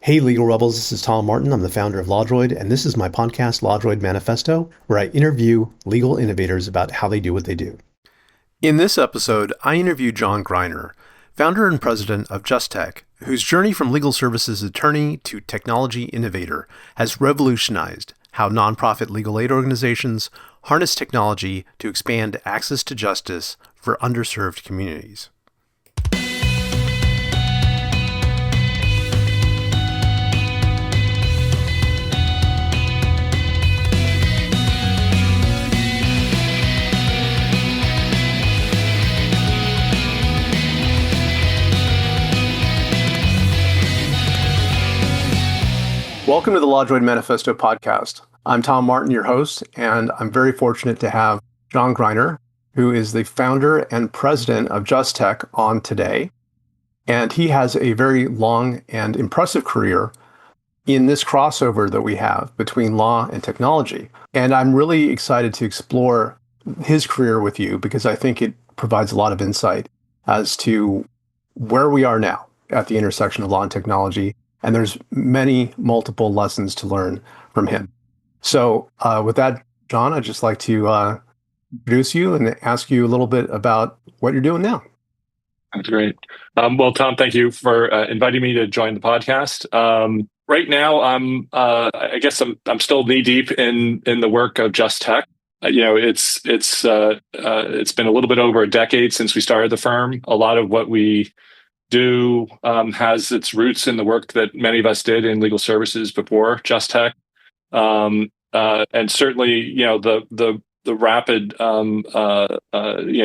Hey, Legal Rebels, this is Tom Martin. I'm the founder of LawDroid, and this is my podcast, LawDroid Manifesto, where I interview legal innovators about how they do what they do. In this episode, I interview John Greiner, founder and president of JustTech, whose journey from legal services attorney to technology innovator has revolutionized how nonprofit legal aid organizations harness technology to expand access to justice for underserved communities. Welcome to the LawDroid Manifesto podcast. I'm Tom Martin, your host, and I'm very fortunate to have John Greiner, who is the founder and president of JustTech, on today. And he has a very long and impressive career in this crossover that we have between law and technology. And I'm really excited to explore his career with you because I think it provides a lot of insight as to where we are now at the intersection of law and technology. And there's multiple lessons to learn from him. So with that, John, I'd just like to introduce you and ask you a little bit about what you're doing now. That's great. Well, Tom, thank you for inviting me to join the podcast. Right now, I guess I'm still knee deep in the work of JustTech. It's been a little bit over a decade since we started the firm. A lot of what we do has its roots in the work that many of us did in legal services before JustTech, and certainly, the rapid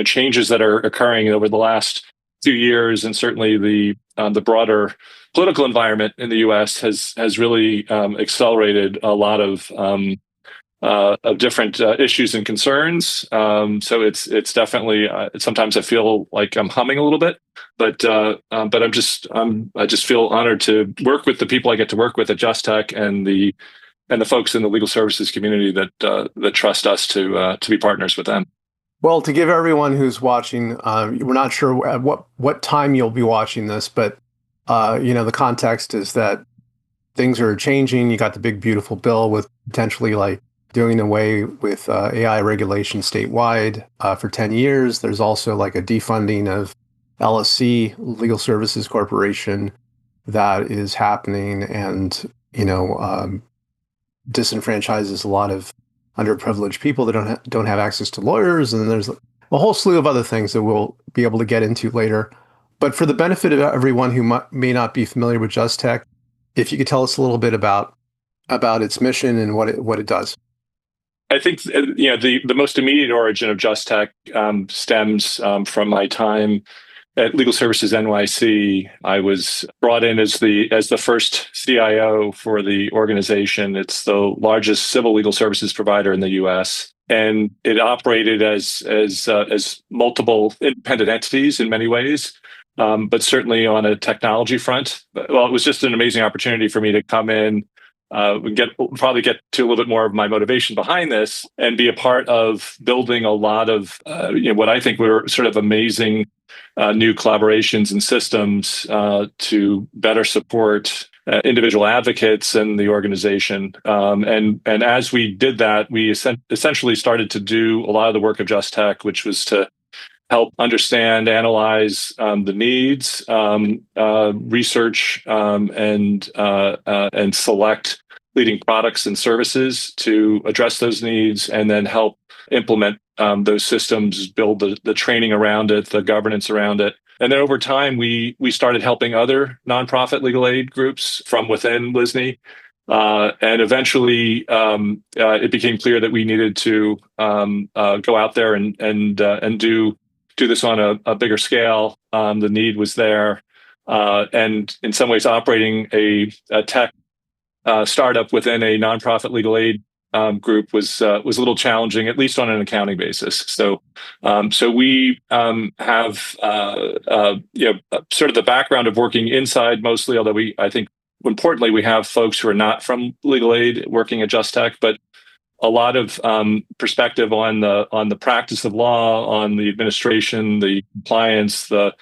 changes that are occurring over the last few years, and certainly the broader political environment in the U.S. has really accelerated a lot of different issues and concerns. So it's definitely sometimes I feel like I'm humming a little bit, but I just feel honored to work with the people I get to work with at JustTech and the folks in the legal services community that trust us to be partners with them. Well, to give everyone who's watching, we're not sure at what time you'll be watching this, but the context is that things are changing. You got the big beautiful bill with potentially doing away with AI regulation statewide for 10 years. There's also a defunding of LSC, Legal Services Corporation, that is happening and, disenfranchises a lot of underprivileged people that don't have access to lawyers. And there's a whole slew of other things that we'll be able to get into later. But for the benefit of everyone who may not be familiar with JustTech, if you could tell us a little bit about its mission and what it does. I think the most immediate origin of JustTech stems from my time at Legal Services NYC. I was brought in as the first CIO for the organization. It's the largest civil legal services provider in the U.S., and it operated as multiple independent entities in many ways, but certainly on a technology front. Well, it was just an amazing opportunity for me to come in. Probably get to a little bit more of my motivation behind this and be a part of building a lot of what I think were sort of amazing new collaborations and systems to better support individual advocates and the organization. And as we did that, we essentially started to do a lot of the work of JustTech, which was to help understand, analyze the needs, research, and select leading products and services to address those needs, and then help implement those systems, build the training around it, the governance around it. And then over time, we started helping other nonprofit legal aid groups from within LISNY. And eventually, it became clear that we needed to go out there and do this on a bigger scale. The need was there, and in some ways, operating a tech startup within a nonprofit legal aid group was a little challenging, at least on an accounting basis. So we have sort of the background of working inside mostly, although I think importantly we have folks who are not from legal aid working at JustTech, but a lot of perspective on the practice of law, on the administration, the compliance, the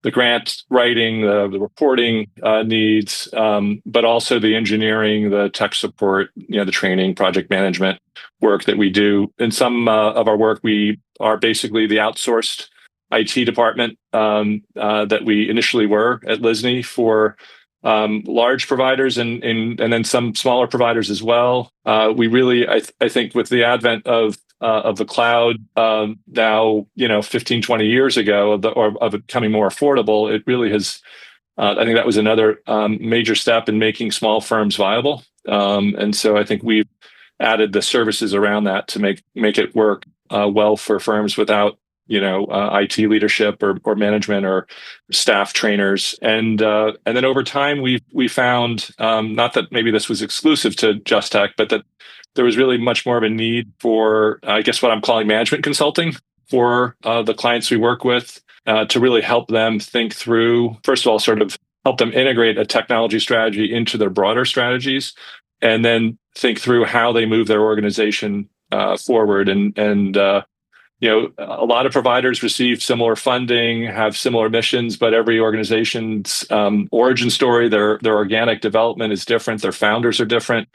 the grant writing, the reporting needs, but also the engineering, the tech support, the training, project management work that we do. In some of our work, we are basically the outsourced IT department that we initially were at Lisney for large providers and then some smaller providers as well. We really, I think, with the advent of the cloud now, 15, 20 years ago, of it becoming more affordable, it really has. I think that was another major step in making small firms viable. And so I think we've added the services around that to make it work well for firms without IT leadership or management or staff trainers, and then over time we found not that maybe this was exclusive to Just Tech, but that there was really much more of a need for I guess what I'm calling management consulting for the clients we work with to really help them think through, first of all, sort of help them integrate a technology strategy into their broader strategies, and then think through how they move their organization forward. And a lot of providers receive similar funding, have similar missions, but every organization's origin story, their organic development is different. Their founders are different.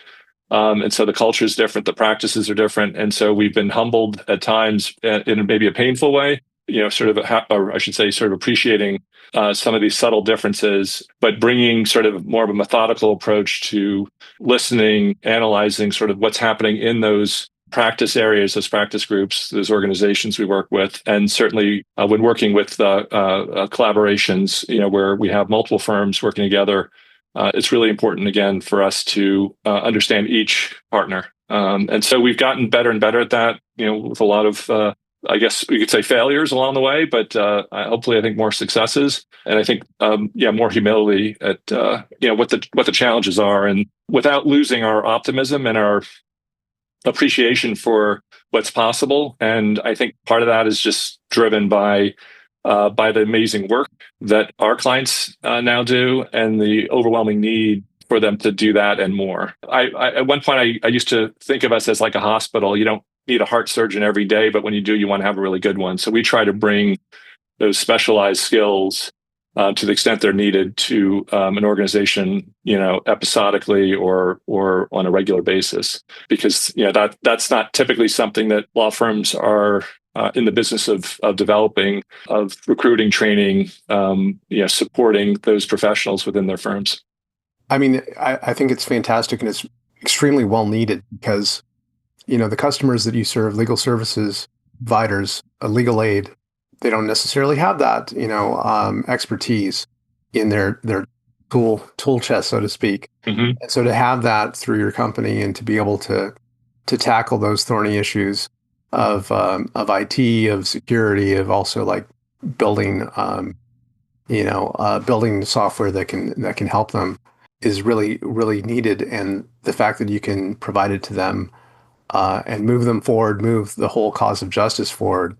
And so the culture is different. The practices are different. And so we've been humbled at times in maybe a painful way, or I should say, sort of appreciating some of these subtle differences, but bringing sort of more of a methodical approach to listening, analyzing sort of what's happening in those practice areas, those practice groups, those organizations we work with. And certainly when working with collaborations, where we have multiple firms working together, it's really important, again, for us to understand each partner. And so we've gotten better and better at that, with a lot of, I guess we could say, failures along the way, but hopefully I think more successes. And I think, more humility at, what the challenges are, and without losing our optimism and our appreciation for what's possible. And I think part of that is just driven by the amazing work that our clients now do, and the overwhelming need for them to do that and more. At one point, I used to think of us as like a hospital. You don't need a heart surgeon every day, but when you do, you want to have a really good one. So we try to bring those specialized skills to the extent they're needed to an organization, episodically or on a regular basis, because that's not typically something that law firms are in the business of developing, of recruiting, training, supporting those professionals within their firms. I mean, I think it's fantastic, and it's extremely well needed, because the customers that you serve, legal services providers, legal aid, they don't necessarily have that, expertise in their tool chest, so to speak. Mm-hmm. And so to have that through your company, and to be able to tackle those thorny issues of IT, of security, of also like building, building software that can help them, is really, really needed. And the fact that you can provide it to them and move them forward, move the whole cause of justice forward,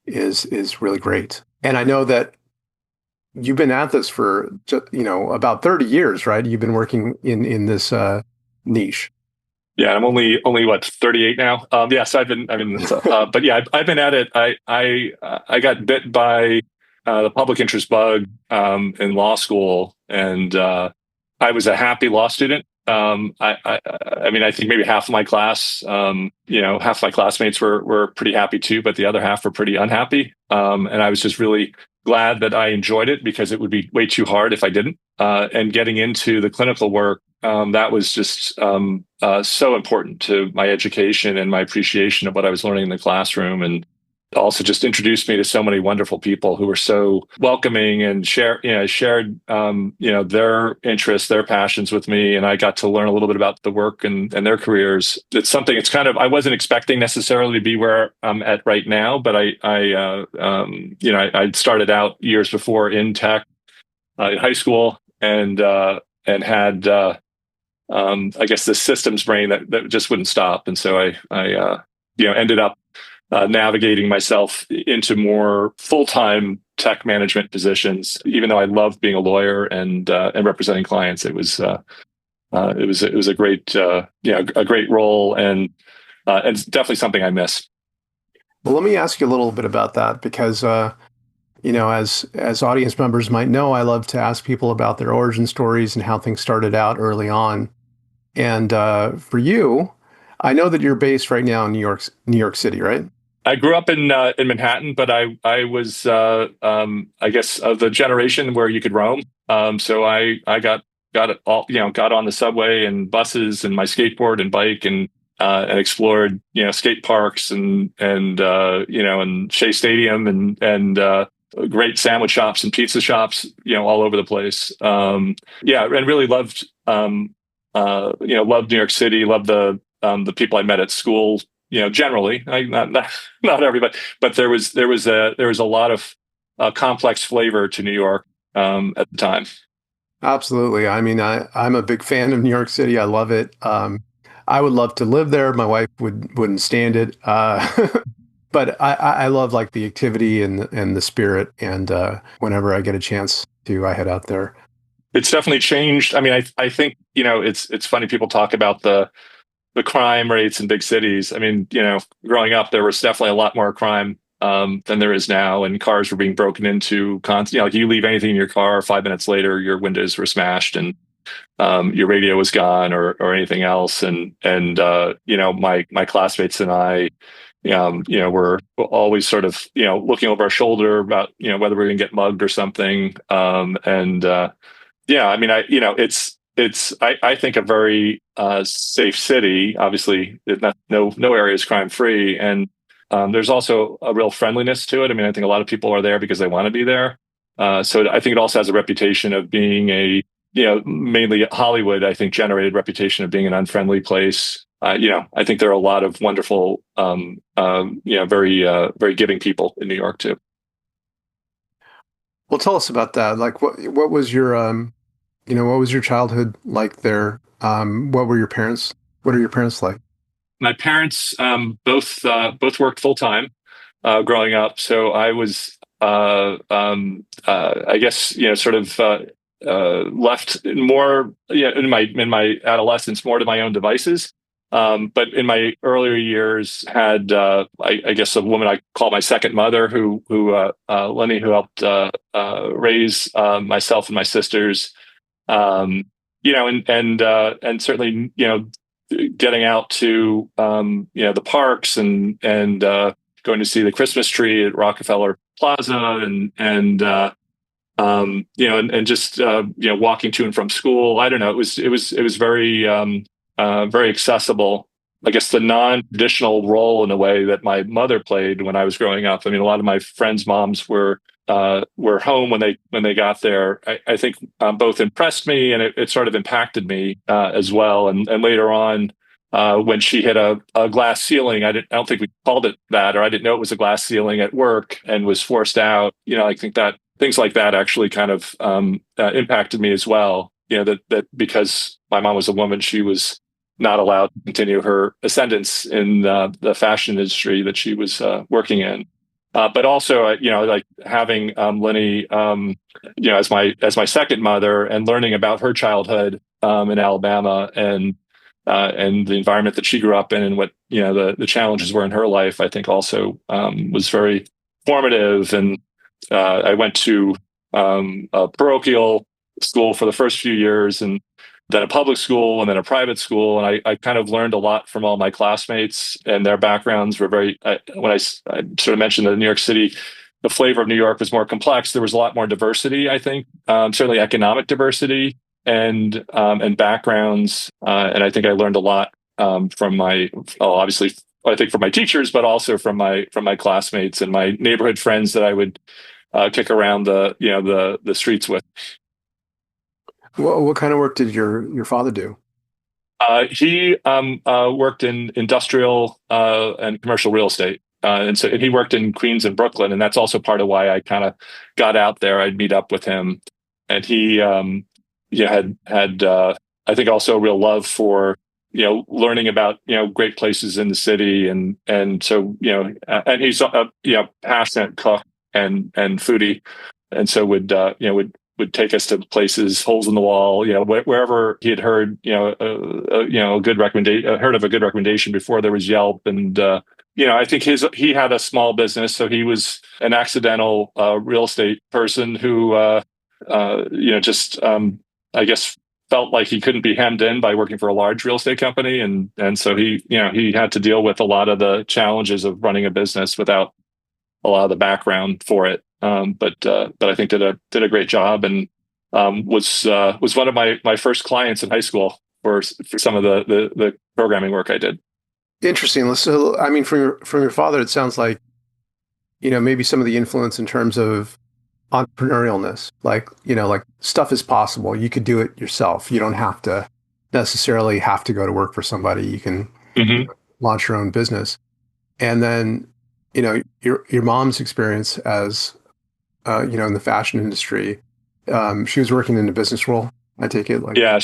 is really great. And I know that you've been at this for about 30 years, right? You've been working in this niche. Yeah, I'm only what, 38 now. Yes, but yeah, I've been at it. I got bit by the public interest bug in law school, and I was a happy law student. I mean, I think maybe half of my class, half of my classmates were pretty happy too, but the other half were pretty unhappy. And I was just really glad that I enjoyed it, because it would be way too hard if I didn't. And getting into the clinical work, that was just so important to my education and my appreciation of what I was learning in the classroom, and also just introduced me to so many wonderful people who were so welcoming and shared their interests, their passions with me. And I got to learn a little bit about the work and their careers. It's something, it's kind of, I wasn't expecting necessarily to be where I'm at right now, but I started out years before in tech in high school, and had I guess the systems brain that just wouldn't stop. And so I ended up navigating myself into more full-time tech management positions, even though I loved being a lawyer and representing clients. It was a great role, and it's definitely something I miss. Well, let me ask you a little bit about that, because as audience members might know, I love to ask people about their origin stories and how things started out early on. And for you, I know that you're based right now in New York City, right? I grew up in Manhattan, but I was I guess of the generation where you could roam. So I got it all, got on the subway and buses and my skateboard and bike and explored, skate parks and Shea Stadium and great sandwich shops and pizza shops, all over the place. Yeah, and really loved loved New York City, loved the people I met at school, generally, not everybody, but there was a lot of complex flavor to New York at the time. Absolutely. I mean, I'm a big fan of New York City. I love it. I would love to live there. My wife wouldn't stand it. But I love like the activity and the spirit. And whenever I get a chance to, I head out there. It's definitely changed. I mean, I think it's funny people talk about the crime rates in big cities. I mean, growing up, there was definitely a lot more crime than there is now, and cars were being broken into. Like you leave anything in your car, 5 minutes later, your windows were smashed and your radio was gone or anything else. And my classmates and I, were always sort of looking over our shoulder about whether we were going to get mugged or something. Yeah, I mean, I think a very safe city. Obviously, no area is crime free, and there's also a real friendliness to it. I mean, I think a lot of people are there because they want to be there. So I think it also has a reputation of being mainly Hollywood, I think, generated reputation of being an unfriendly place. I think there are a lot of wonderful, very giving people in New York too. Well, tell us about that. Like, what was your what was your childhood like there? What were your parents? What are your parents like? My parents both worked full time growing up, so I was I guess sort of left more in my adolescence more to my own devices. But in my earlier years, had I guess a woman I call my second mother, who Lenny, who helped raise myself and my sisters. And certainly getting out to the parks and going to see the Christmas tree at Rockefeller Plaza and just walking to and from school. I don't know. It was very very accessible. I guess the non-traditional role in a way that my mother played when I was growing up. I mean, a lot of my friends' moms were home when they got there. I think both impressed me and it sort of impacted me as well. And later on, when she hit a glass ceiling, I don't think we called it that, or I didn't know it was a glass ceiling at work and was forced out. I think that things like that actually kind of impacted me as well. That because my mom was a woman, she was not allowed to continue her ascendance in the fashion industry that she was working in. But also, like having Lenny, as my second mother, and learning about her childhood in Alabama and the environment that she grew up in, and what the challenges were in her life, I think also was very formative. And I went to a parochial school for the first few years, and then a public school, and then a private school. And I kind of learned a lot from all my classmates, and their backgrounds were very, when I sort of mentioned that New York City, the flavor of New York was more complex. There was a lot more diversity, I think, certainly economic diversity and backgrounds. And I think I learned a lot from obviously, I think from my teachers, but also from my classmates and my neighborhood friends that I would kick around the streets with. What kind of work did your father do? He worked in industrial and commercial real estate, and he worked in Queens and Brooklyn, and that's also part of why I kind of got out there. I'd meet up with him, and he had I think also a real love for learning about great places in the city, and so and he's a passionate cook and foodie, and so would take us to places, holes in the wall, wherever he had heard, a good recommendation, heard of a good recommendation before there was Yelp I think he had a small business, so he was an accidental real estate person who, just I guess felt like he couldn't be hemmed in by working for a large real estate company, and so he had to deal with a lot of the challenges of running a business without a lot of the background for it. But I think did a great job, and was one of my first clients in high school for some of the programming work I did. Interesting. So, I mean, from your father, it sounds like, maybe some of the influence in terms of entrepreneurialness, like stuff is possible. You could do it yourself. You don't have to necessarily have to go to work for somebody. You can Hmm. launch your own business. And then, your mom's experience as, in the fashion industry, she was working in a business role. I take it like, Yeah,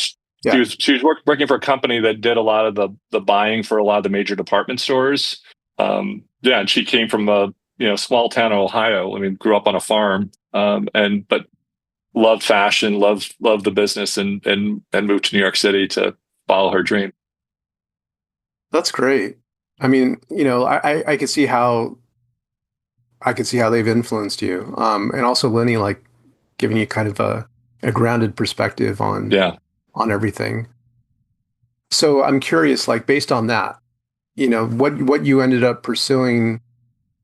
yeah, she was working for a company that did a lot of the buying for a lot of the major department stores. Yeah, and she came from a small town in Ohio. I mean, grew up on a farm, and but loved fashion, loved the business, and moved to New York City to follow her dream. that's great. I mean, I could see how they've influenced you. And also Lenny, like giving you kind of a grounded perspective Yeah, on everything. So I'm curious, like based on that, what you ended up pursuing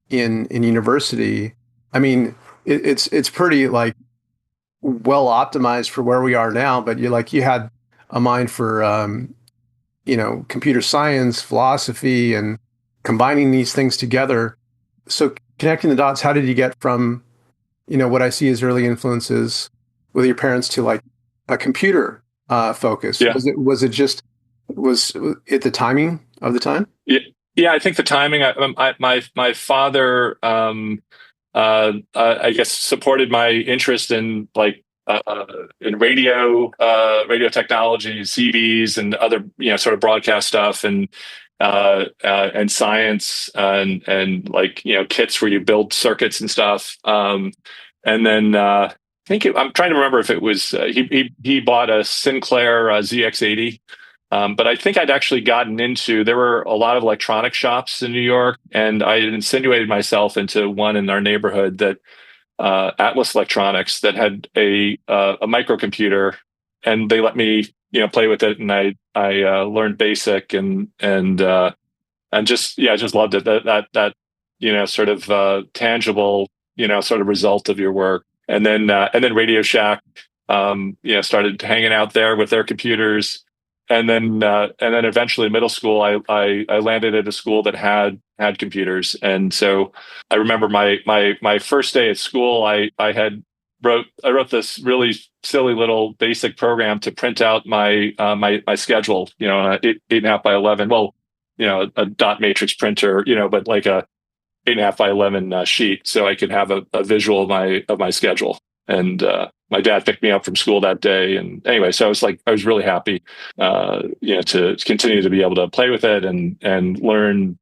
in university. I mean, it's pretty like well optimized for where we are now, but you had a mind for computer science, philosophy, and combining these things together. So connecting the dots, how did you get from what I see as early influences with your parents to like a computer focus? yeah. Was it the timing of the time? Yeah, yeah. I think the timing. My father, I guess, supported my interest in in radio technology, CVs, and other sort of broadcast stuff, and science, and like kits where you build circuits and stuff. And then I'm trying to remember if it was he bought a Sinclair ZX80. But I think I'd actually gotten into, there were a lot of electronic shops in New York, and I had insinuated myself into one in our neighborhood that Atlas Electronics that had a microcomputer, and they let me play with it, and I learned BASIC and just I just loved it, that sort of tangible sort of result of your work, and then Radio Shack started hanging out there with their computers, and then eventually middle school, I landed at a school that had computers, and so I remember my first day at school, I wrote this really silly little basic program to print out my schedule, eight and a half by 11. Well, a dot matrix printer, but like a 8.5 by 11 sheet, so I could have a visual of my schedule. And my dad picked me up from school that day, and anyway, so I was really happy, to continue to be able to play with it and learn,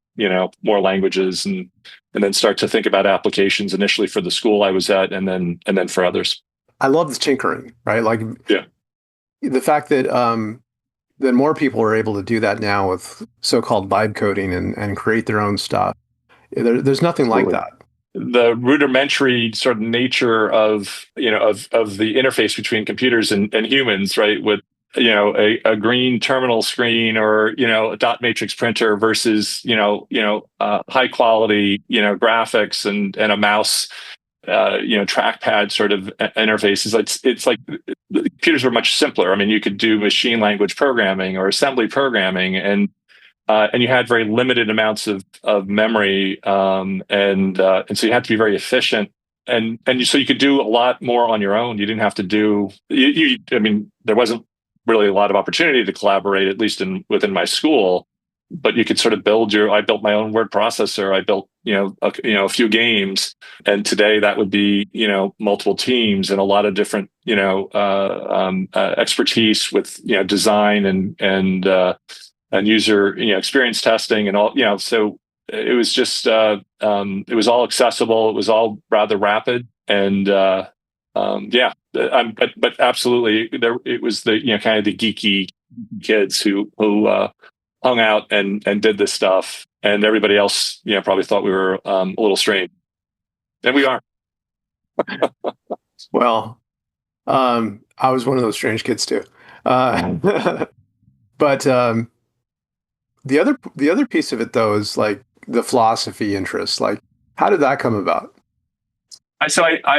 more languages, and then start to think about applications initially for the school I was at, and then for others. I love the tinkering, right? Like Yeah, the fact that more people are able to do that now with so-called vibe coding and create their own stuff. There's nothing like absolutely. that. The rudimentary sort of nature of of the interface between computers and humans, right? With a green terminal screen, or a dot matrix printer versus high quality graphics and a mouse, trackpad sort of interfaces. It's like the computers were much simpler. I mean, you could do machine language programming or assembly programming, and you had very limited amounts of memory, and so you had to be very efficient, so you could do a lot more on your own. You didn't have to do I mean, there wasn't really a lot of opportunity to collaborate, at least within my school. But you could sort of I built my own word processor. I built a few games, and today that would be multiple teams and a lot of different expertise with design and user experience testing and all. So it was just it was all accessible, it was all rather rapid, and yeah. But absolutely, there it was the kind of the geeky kids who hung out and did this stuff, and everybody else, probably thought we were a little strange, and we are. Well, I was one of those strange kids too. But the other piece of it though is like the philosophy interest. Like, how did that come about? I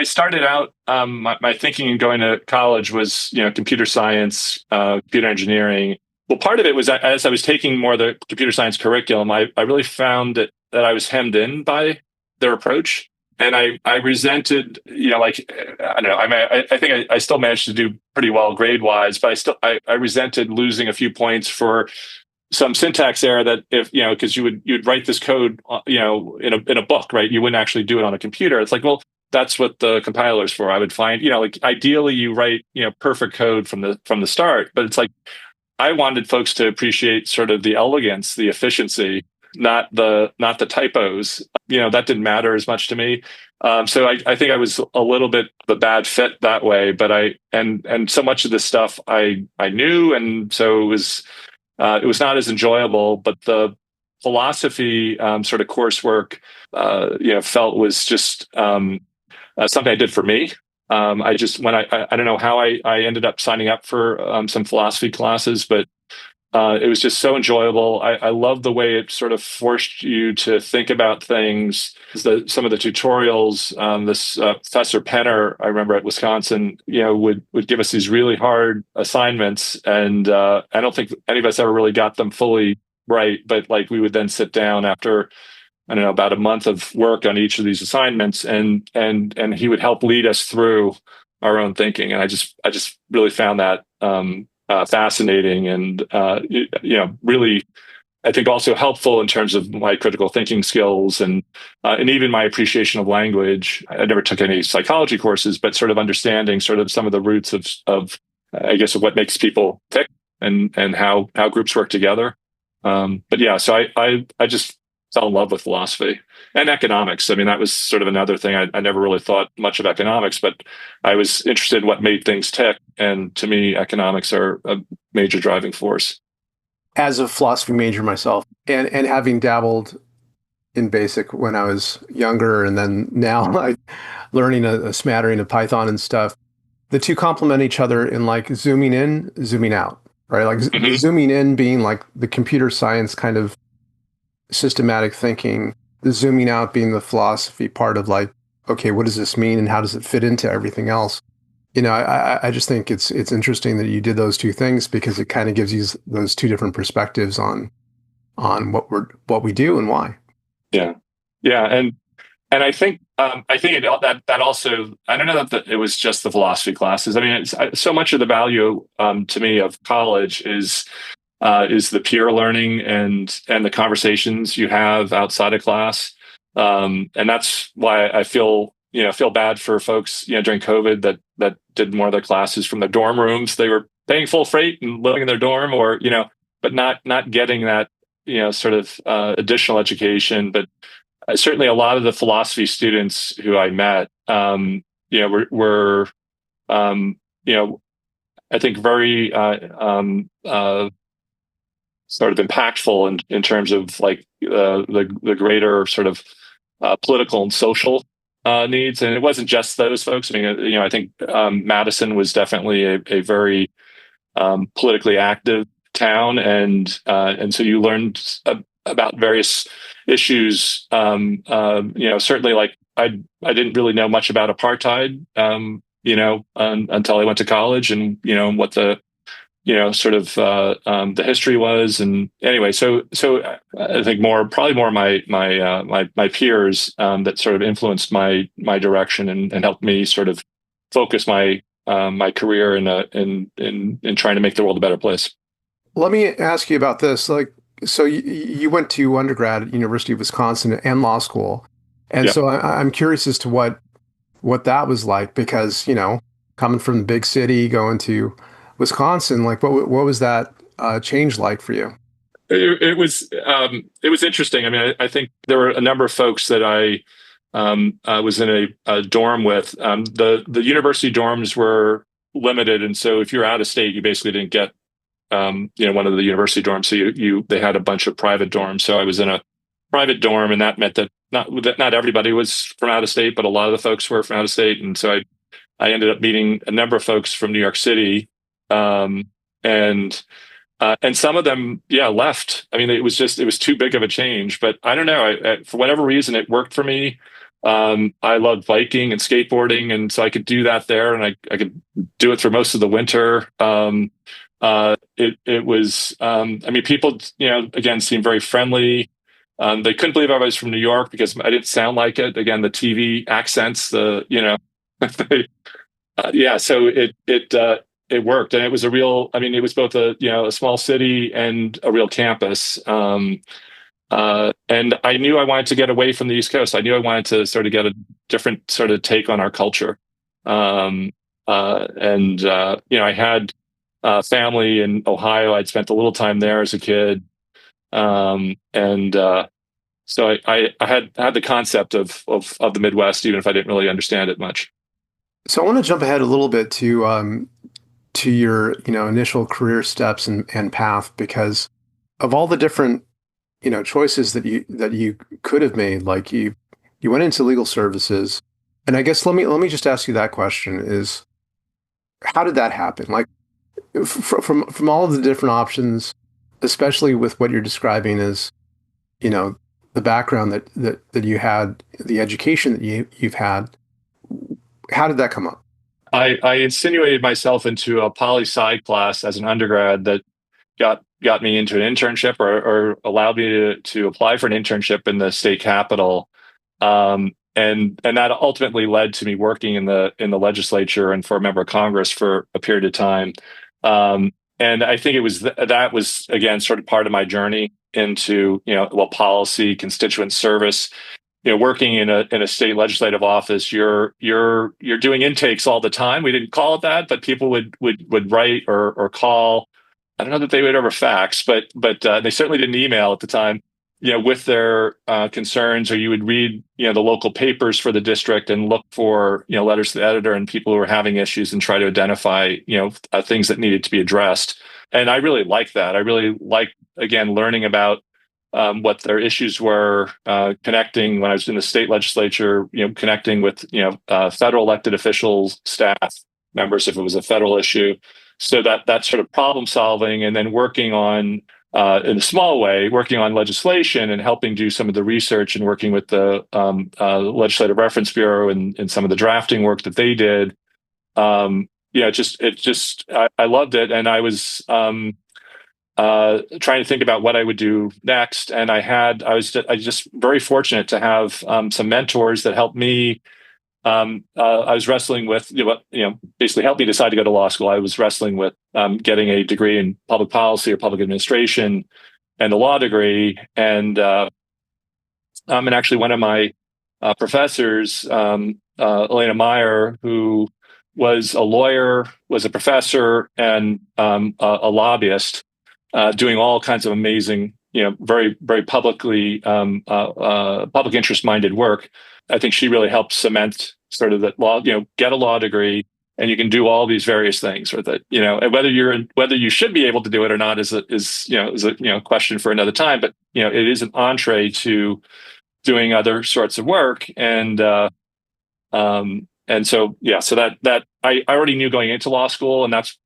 started out, my thinking in going to college was, computer science, computer engineering. Well, part of it was as I was taking more of the computer science curriculum, I really found that I was hemmed in by their approach. And I resented, like, I don't know, I mean, I think I still managed to do pretty well grade wise, but I resented losing a few points for some syntax error that if because you'd write this code in a book, right? You wouldn't actually do it on a computer. It's like, well, that's what the compiler's for. I would find, like, ideally you write perfect code from the start, but it's like I wanted folks to appreciate sort of the elegance, the efficiency, not the typos. That didn't matter as much to me. So I think I was a little bit of a bad fit that way, but and so much of this stuff I knew, and so it was not as enjoyable. But the philosophy sort of coursework, felt was just something I did for me. I just when I don't know how I ended up signing up for some philosophy classes, but it was just so enjoyable. I love the way it sort of forced you to think about things. Some of the tutorials, this Professor Penner, I remember at Wisconsin, would give us these really hard assignments, and I don't think any of us ever really got them fully right. But like we would then sit down after, I don't know, about a month of work on each of these assignments, and he would help lead us through our own thinking. And I just really found that fascinating, and really, I think also helpful in terms of my critical thinking skills, and even my appreciation of language. I never took any psychology courses, but sort of understanding sort of some of the roots of I guess of what makes people tick, and how groups work together. But yeah, so I just fell in love with philosophy and economics. I mean, that was sort of another thing. I never really thought much of economics, but I was interested in what made things tick. And to me, economics are a major driving force. As a philosophy major myself, and having dabbled in BASIC when I was younger, and then now like learning a smattering of Python and stuff, the two complement each other in like zooming in, zooming out, right? Like the Hmm. zooming in being like the computer science kind of systematic thinking, the zooming out being the philosophy part of like, okay, what does this mean and how does it fit into everything else? I just think it's interesting that you did those two things because it kind of gives you those two different perspectives on what we do and why. Yeah, yeah, and I think that also, I don't know that it was just the philosophy classes. I mean, so much of the value to me of college is the peer learning and the conversations you have outside of class. And that's why I feel bad for folks during COVID that did more of their classes from their dorm rooms. They were paying full freight and living in their dorm, or but not getting that sort of additional education. But certainly a lot of the philosophy students who I met, were you know I think very sort of impactful in terms of like the greater sort of political and social needs. And it wasn't just those folks. I mean, I think Madison was definitely a very politically active town, and so you learned about various issues. Certainly, like I didn't really know much about apartheid, until I went to college, and what the sort of the history was. And anyway, so I think probably more my peers that sort of influenced my direction, and helped me sort of focus my career in trying to make the world a better place. Let me ask you about this. Like, so you went to undergrad at University of Wisconsin and law school, and Yeah. so I'm curious as to what that was like because coming from the big city going to Wisconsin, like what was that change like for you? It was interesting. I mean, I think there were a number of folks that I was in a dorm with. The university dorms were limited, and so if you're out of state, you basically didn't get one of the university dorms. So they had a bunch of private dorms. So I was in private dorm, and that meant that not everybody was from out of state, but a lot of the folks were from out of state, and so I ended up meeting a number of folks from New York City, um, and and some of them, yeah, left. I mean, it was too big of a change. But I don't know. For whatever reason, it worked for me. I loved biking and skateboarding, and so I could do that there, and I could do it for most of the winter. It was. I mean, people, again, seemed very friendly. They couldn't believe I was from New York because I didn't sound like it. Again, the TV accents, yeah. So it worked, and it was a real. I mean, it was both a small city and a real campus. And I knew I wanted to get away from the East Coast. I knew I wanted to sort of get a different sort of take on our culture. I had family in Ohio. I'd spent a little time there as a kid, and so I had the concept of the Midwest, even if I didn't really understand it much. So I want to jump ahead a little bit to your initial career steps and path, because of all the different choices that you could have made. Like you went into legal services, and I guess let me just ask you that question: is how did that happen? Like from all of the different options, especially with what you're describing as you know the background that you had, the education that you've had. How did that come up? I insinuated myself into a poli sci class as an undergrad that got me into an internship, or allowed me to apply for an internship in the state capitol, and that ultimately led to me working in the legislature and for a member of Congress for a period of time. And I think that was again sort of part of my journey into policy, constituent service. Working in a state legislative office, you're doing intakes all the time. We didn't call it that, but people would write or call. I don't know that they would ever fax, but they certainly didn't email at the time. With their concerns, or you would read the local papers for the district and look for letters to the editor and people who were having issues and try to identify things that needed to be addressed. And I really liked that. I really liked, again, learning about what their issues were, connecting when I was in the state legislature, connecting with federal elected officials, staff members if it was a federal issue. So that sort of problem solving, and then working on in a small way, working on legislation and helping do some of the research and working with the Legislative Reference Bureau and some of the drafting work that they did. I loved it, and I was trying to think about what I would do next. And I was just very fortunate to have some mentors that helped me. I was wrestling with, basically helped me decide to go to law school. I was wrestling with getting a degree in public policy or public administration and a law degree. And actually one of my professors, Elena Meyer, who was a lawyer, was a professor, and a lobbyist, doing all kinds of amazing, very, very publicly, public interest minded work. I think she really helped cement sort of that law, get a law degree, and you can do all these various things with it, and whether you should be able to do it or not is a question for another time. But, it is an entree to doing other sorts of work. And so, yeah, so that I already knew going into law school, and that's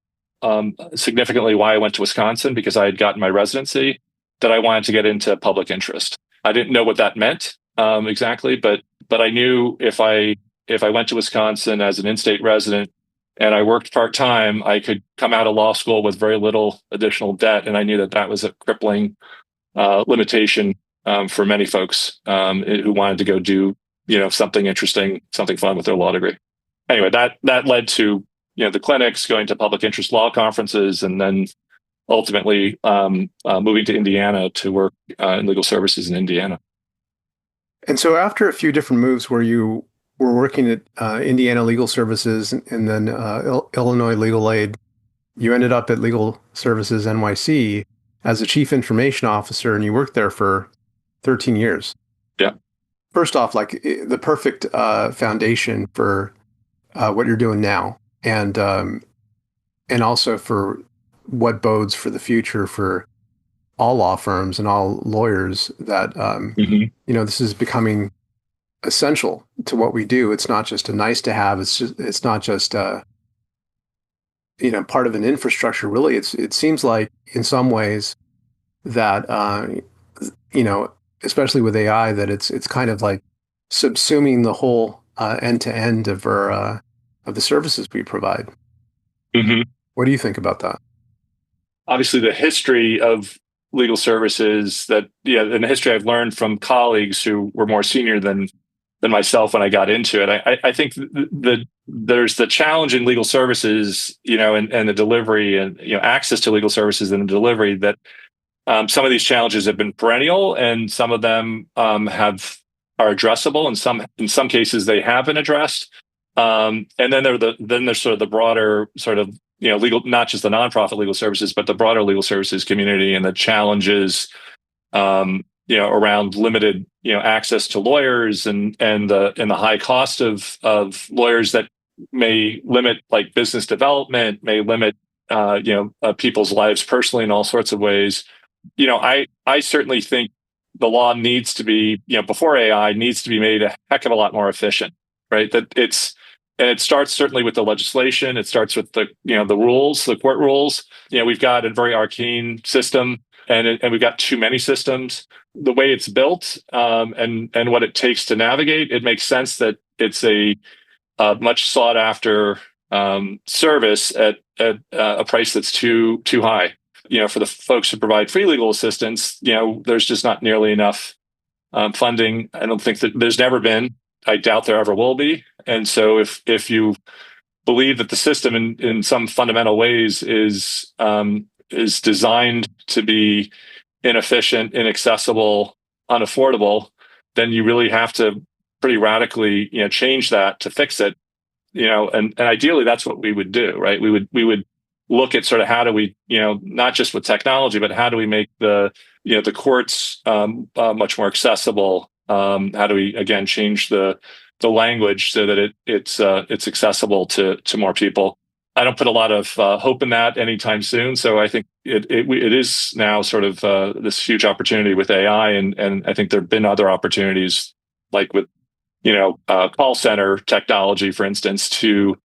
significantly why I went to Wisconsin, because I had gotten my residency, that I wanted to get into public interest. I didn't know what that meant exactly, but I knew if I went to Wisconsin as an in-state resident and I worked part-time, I could come out of law school with very little additional debt, and I knew that was a crippling limitation for many folks who wanted to go do something interesting, something fun with their law degree. Anyway, that led to the clinics, going to public interest law conferences, and then ultimately moving to Indiana to work in legal services in Indiana. And so after a few different moves where you were working at Indiana Legal Services and then Illinois Legal Aid, you ended up at Legal Services NYC as a chief information officer, and you worked there for 13 years. Yeah. First off, like the perfect foundation for what you're doing now, and also for what bodes for the future for all law firms and all lawyers that Hmm. this is becoming essential to what we do. It's not just a nice to have. It's not just part of an infrastructure. Really, it seems like in some ways that you know, especially with AI, that it's kind of like subsuming the whole end to end of the services we provide. Hmm. What do you think about that? Obviously, the history of legal services and the history I've learned from colleagues who were more senior than myself when I got into it. I think there's the challenge in legal services, and the delivery and access to legal services and the delivery that some of these challenges have been perennial, and some of them are addressable, and in some cases they have been addressed. And then there's sort of the broader sort of legal, not just the nonprofit legal services, but the broader legal services community and the challenges around limited access to lawyers and the high cost of lawyers that may limit like business development, may limit people's lives personally in all sorts of ways. I certainly think the law needs to be, before AI, needs to be made a heck of a lot more efficient, right? And it starts certainly with the legislation. It starts with the rules, the court rules. We've got a very arcane system, and we've got too many systems. The way it's built, and what it takes to navigate, it makes sense that it's a much sought after service at a price that's too high. For the folks who provide free legal assistance, there's just not nearly enough funding. I don't think that there's never been. I doubt there ever will be. And so if you believe that the system in some fundamental ways is designed to be inefficient, inaccessible, unaffordable, then you really have to pretty radically change that to fix it. And ideally that's what we would do, right? We would look at sort of how do we, not just with technology, but how do we make the courts much more accessible? How do we again change the language so that it's accessible to more people? I don't put a lot of hope in that anytime soon. So I think it is now sort of this huge opportunity with AI, and I think there have been other opportunities like with call center technology, for instance, to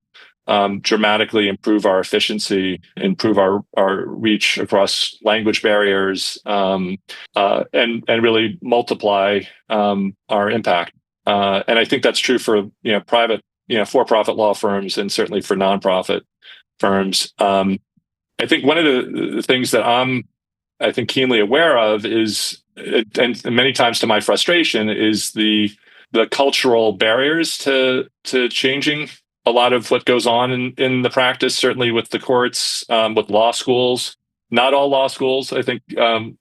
dramatically improve our efficiency, improve our reach across language barriers, and really multiply our impact. And I think that's true for private for-profit law firms, and certainly for nonprofit firms. I think one of the things that I think keenly aware of is, and many times to my frustration, is the cultural barriers to changing a lot of what goes on in the practice, certainly with the courts, with law schools. Not all law schools. I think I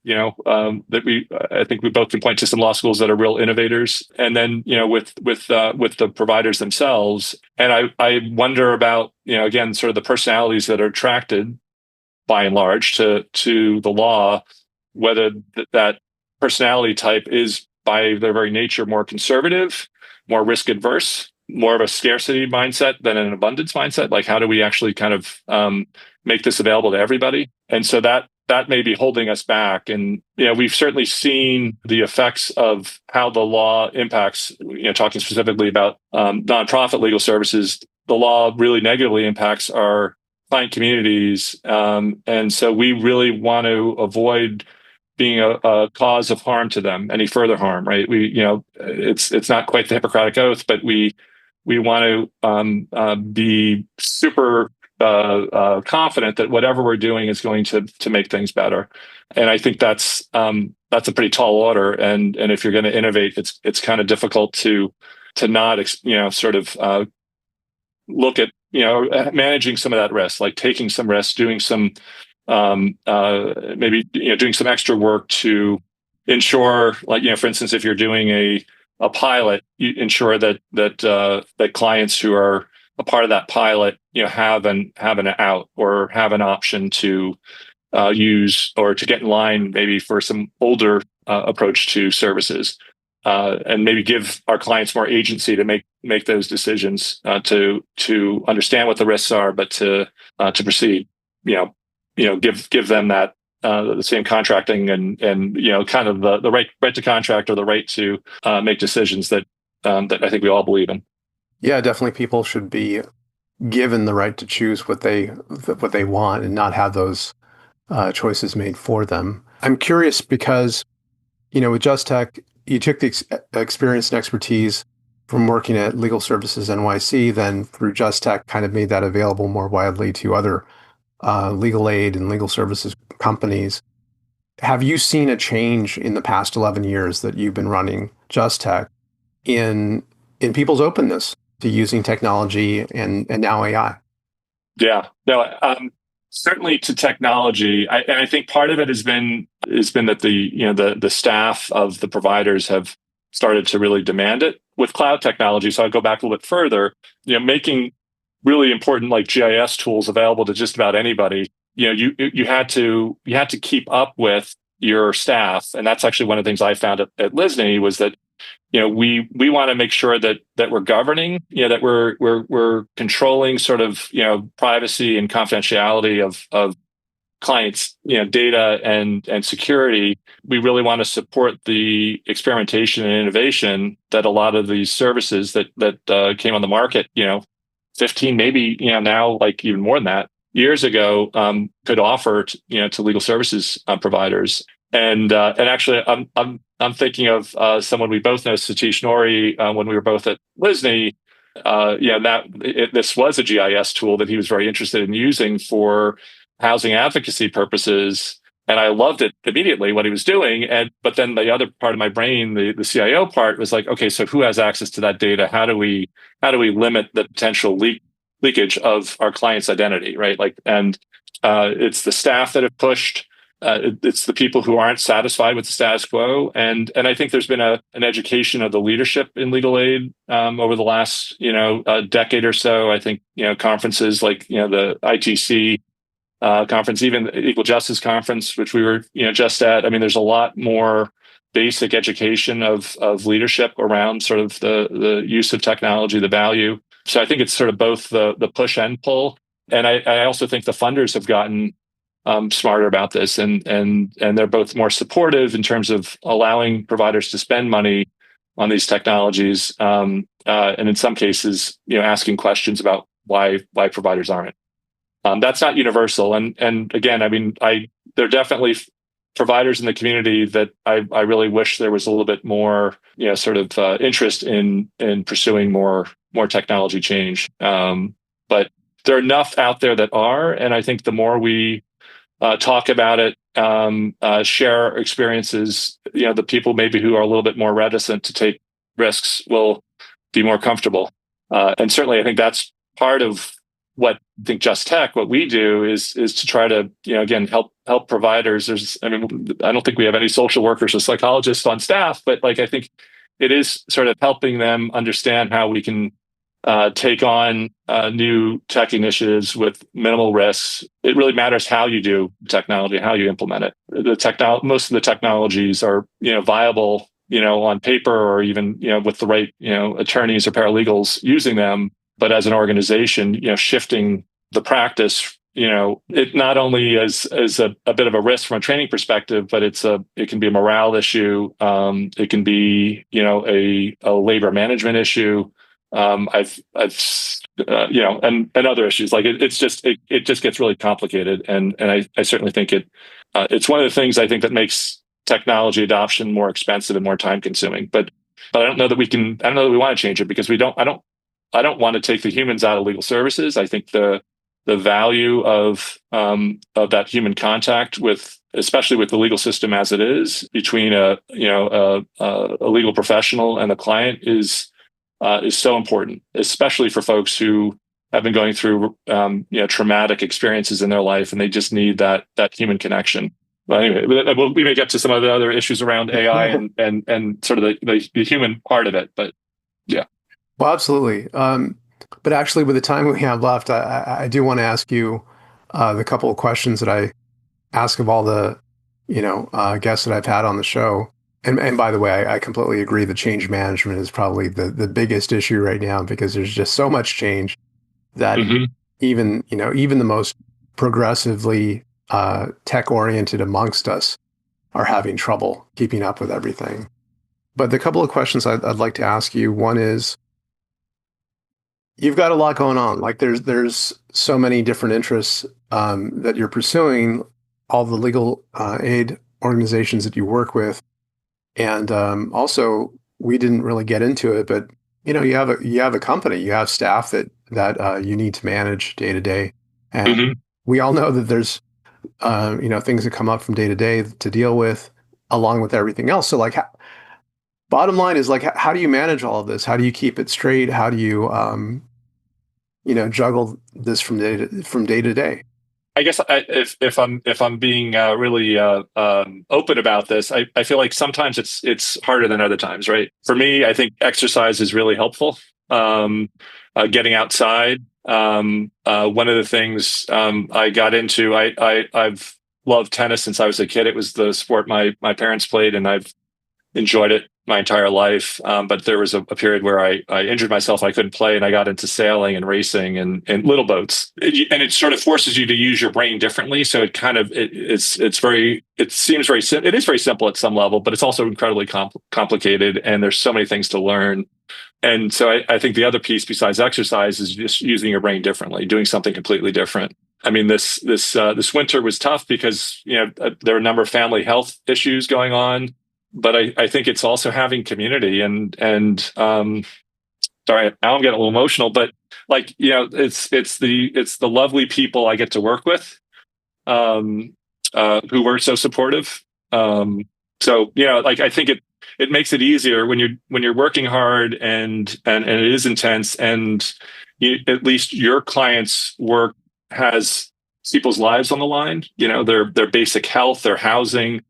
think we both can point to some law schools that are real innovators, and then with the providers themselves. And I wonder about again sort of the personalities that are attracted by and large to the law, whether that personality type is by their very nature more conservative, more risk adverse, more of a scarcity mindset than an abundance mindset. Like, how do we actually kind of make this available to everybody? And so that may be holding us back. And we've certainly seen the effects of how the law impacts. Talking specifically about nonprofit legal services, the law really negatively impacts our client communities, and so we really want to avoid being a cause of harm to them, any further harm, right? It's not quite the Hippocratic Oath, but we want to be super confident that whatever we're doing is going to make things better. And I think that's a pretty tall order. And if you're going to innovate, it's kind of difficult to not sort of look at managing some of that risk, like taking some risks, doing some maybe doing some extra work to ensure, like for instance, if you're doing a pilot, you ensure that clients who are a part of that pilot have an out, or have an option to use, or to get in line maybe for some older approach to services, and maybe give our clients more agency to make those decisions, to understand what the risks are, but to proceed. Give them that the same contracting and kind of the right to contract or the right to make decisions that I think we all believe in. Yeah, definitely people should be given the right to choose what they want and not have those choices made for them. I'm curious because, with Just Tech, you took the experience and expertise from working at Legal Services NYC, then through Just Tech, kind of made that available more widely to other legal aid and legal services companies. Have you seen a change in the past 11 years that you've been running Just Tech in people's openness to using technology and now AI? Yeah, no, certainly to technology. And I think part of it has been that the staff of the providers have started to really demand it with cloud technology. So I'll go back a little bit further. Making really important like GIS tools available to just about anybody. You had to keep up with your staff, and that's actually one of the things I found at Lisney was that we want to make sure that we're governing, that we're controlling sort of privacy and confidentiality of clients data and security. We really want to support the experimentation and innovation that a lot of these services that came on the market 15 maybe now like even more than that years ago could offer to legal services providers. And actually, I'm thinking of someone we both know, Satish Nori, when we were both at Lisney. This was a GIS tool that he was very interested in using for housing advocacy purposes, and I loved it immediately what he was doing. But then the other part of my brain, the CIO part, was like, okay, so who has access to that data? How do we limit the potential leakage of our client's identity, right? It's the staff that have pushed. It's the people who aren't satisfied with the status quo, and I think there's been an education of the leadership in legal aid over the last decade or so. I think conferences like the ITC conference, even the Equal Justice Conference, which we were just at. I mean, there's a lot more basic education of leadership around sort of the use of technology, the value. So I think it's sort of both the push and pull, and I also think the funders have gotten smarter about this, and they're both more supportive in terms of allowing providers to spend money on these technologies, and in some cases, asking questions about why providers aren't. That's not universal, and again, I mean, there are definitely providers in the community that I really wish there was a little bit more, sort of interest in pursuing more technology change. But there are enough out there that are, and I think the more we talk about it, share our experiences, the people maybe who are a little bit more reticent to take risks will be more comfortable. And certainly, I think that's part of what I think Just Tech, what we do is to try to, again, help providers. I don't think we have any social workers or psychologists on staff, but I think it is sort of helping them understand how we can take on new tech initiatives with minimal risks. It really matters how you do technology, how you implement it. Most of the technologies are viable, on paper or even with the right attorneys or paralegals using them. But as an organization, shifting the practice, it not only is a bit of a risk from a training perspective, but it can be a morale issue. It can be a labor management issue. And other issues it just gets really complicated, and I certainly think it's one of the things I think that makes technology adoption more expensive and more time consuming. But I don't know that we want to change it, because I don't want to take the humans out of legal services. I think the value of that human contact especially with the legal system as it is, between a legal professional and a client is so important, especially for folks who have been going through traumatic experiences in their life, and they just need that human connection. But anyway, we may get to some of the other issues around AI and sort of the human part of it. But yeah. Well, absolutely. But actually, with the time we have left, I do want to ask you the couple of questions that I ask of all the guests that I've had on the show. And by the way, I completely agree. The change management is probably the biggest issue right now, because there's just so much change that Mm-hmm. even the most progressively tech oriented amongst us are having trouble keeping up with everything. But the couple of questions I'd like to ask you, one is, you've got a lot going on. Like there's so many different interests that you're pursuing, all the legal aid organizations that you work with, and also we didn't really get into it, but you have a company, you have staff that you need to manage day to day, and Hmm. we all know that there's things that come up from day to day to deal with, along with everything else. So like, bottom line is like, how do you manage all of this? How do you keep it straight? How do you juggle this from day to day? I guess if I'm being really open about this, I feel like sometimes it's harder than other times, right? For me, I think exercise is really helpful. Getting outside. One of the things I got into, I've loved tennis since I was a kid. It was the sport my parents played, and I've enjoyed it my entire life. But there was a period where I injured myself. I couldn't play, and I got into sailing and racing and little boats. And it sort of forces you to use your brain differently. So it kind of it's very it seems very it is very simple at some level, but it's also incredibly complicated. And there's so many things to learn. And so I think the other piece besides exercise is just using your brain differently, doing something completely different. I mean, this winter was tough because there are a number of family health issues going on, but I think it's also having community and sorry, now I'm getting a little emotional, but like it's the lovely people I get to work with, um, who were so supportive. So like I think it makes it easier when you're working hard and it is intense, and at least your clients' work has people's lives on the line. Their basic health, their housing,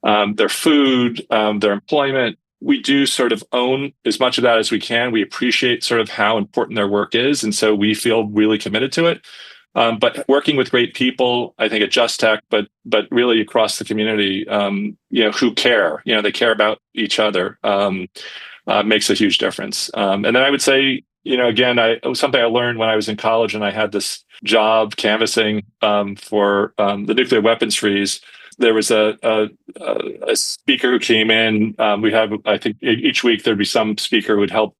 their food, their employment. We do sort of own as much of that as we can. We appreciate sort of how important their work is, and so we feel really committed to it. But working with great people, I think at Just Tech, but really across the community, who care, they care about each other, makes a huge difference. And then I would say, again, it was something I learned when I was in college, and I had this job canvassing for the nuclear weapons freeze. There was a speaker who came in. We have, I think, each week there'd be some speaker who would help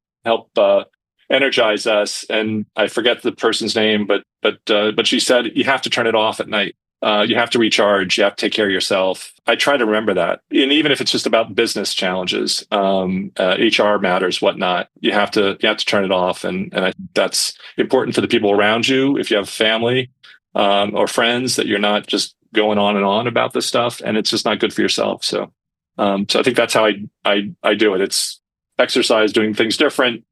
energize us. And I forget the person's name, but she said you have to turn it off at night. You have to recharge. You have to take care of yourself. I try to remember that, and even if it's just about business challenges, HR matters, whatnot, you have to turn it off, and I think that's important for the people around you. If you have family or friends, that you're not just going on and on about this stuff, and it's just not good for yourself. So I think that's how I do it. It's exercise, doing things different,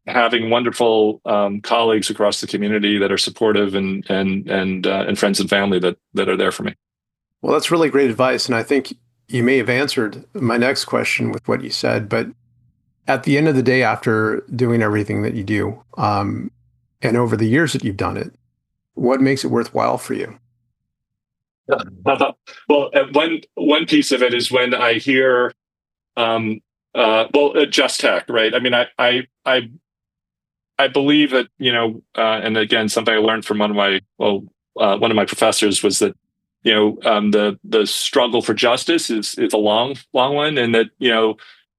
having wonderful colleagues across the community that are supportive, and friends and family that are there for me. Well, that's really great advice, and I think you may have answered my next question with what you said. But at the end of the day, after doing everything that you do, and over the years that you've done it, what makes it worthwhile for you? Well, one piece of it is when I hear, Just Tech, right? I mean, I believe that and again, something I learned from one of my professors was that the struggle for justice is a long one, and that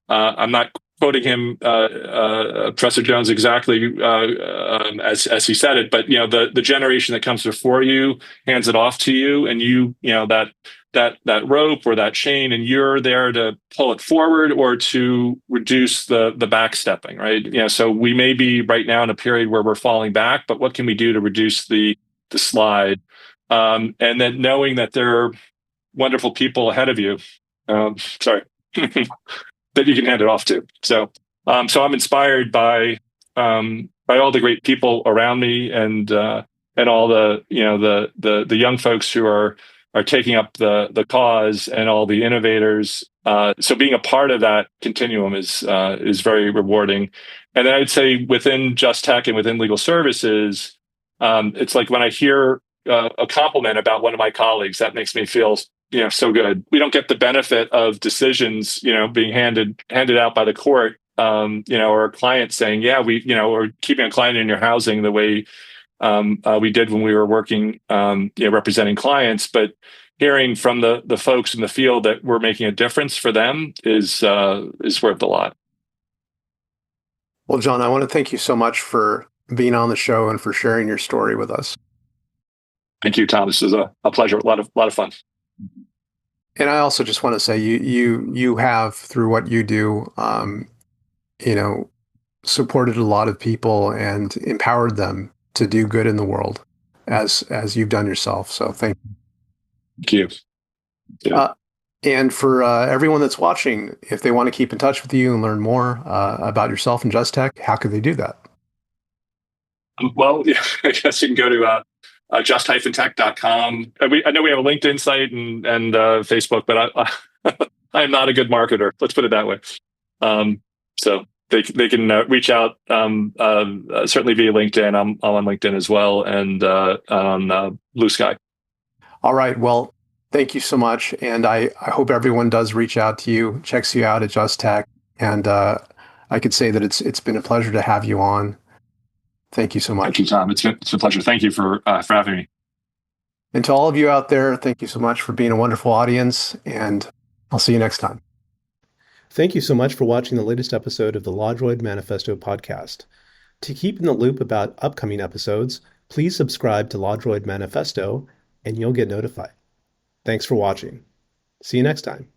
I'm not quoting him, Professor Jones, exactly as he said it, but the generation that comes before you hands it off to you, and that rope or that chain, and you're there to pull it forward or to reduce the backstepping, right? So we may be right now in a period where we're falling back, but what can we do to reduce the slide? And then knowing that there are wonderful people ahead of you. Sorry. That you can hand it off to. So I'm inspired by all the great people around me, and all the young folks who are taking up the cause, and all the innovators. So being a part of that continuum is very rewarding. And then I'd say within Just Tech and within legal services, it's like when I hear a compliment about one of my colleagues, that makes me feel so good. We don't get the benefit of decisions being handed out by the court, or a client saying, yeah, or keeping a client in your housing the way we did when we were working, representing clients. But hearing from the folks in the field that we're making a difference for them is worth a lot. Well, John, I want to thank you so much for being on the show and for sharing your story with us. Thank you, Tom. This is a pleasure. A lot of fun. And I also just want to say you have, through what you do, you know, supported a lot of people and empowered them to do good in the world, as you've done yourself. So thank you. Thank you. Yeah. And for everyone that's watching, if they want to keep in touch with you and learn more about yourself and Just Tech, how could they do that? Well, yeah, I guess you can go to just-tech.com. I know we have a LinkedIn site and Facebook, but I am not a good marketer. Let's put it that way. So they can reach out certainly via LinkedIn. I'm on LinkedIn as well, and on Blue Sky. All right. Well, thank you so much. And I hope everyone does reach out to you, checks you out at Just Tech. And I could say that it's been a pleasure to have you on. Thank you so much. Thank you, Tom. It's been a pleasure. Thank you for having me. And to all of you out there, thank you so much for being a wonderful audience. And I'll see you next time. Thank you so much for watching the latest episode of the LawDroid Manifesto podcast. To keep in the loop about upcoming episodes, please subscribe to LawDroid Manifesto and you'll get notified. Thanks for watching. See you next time.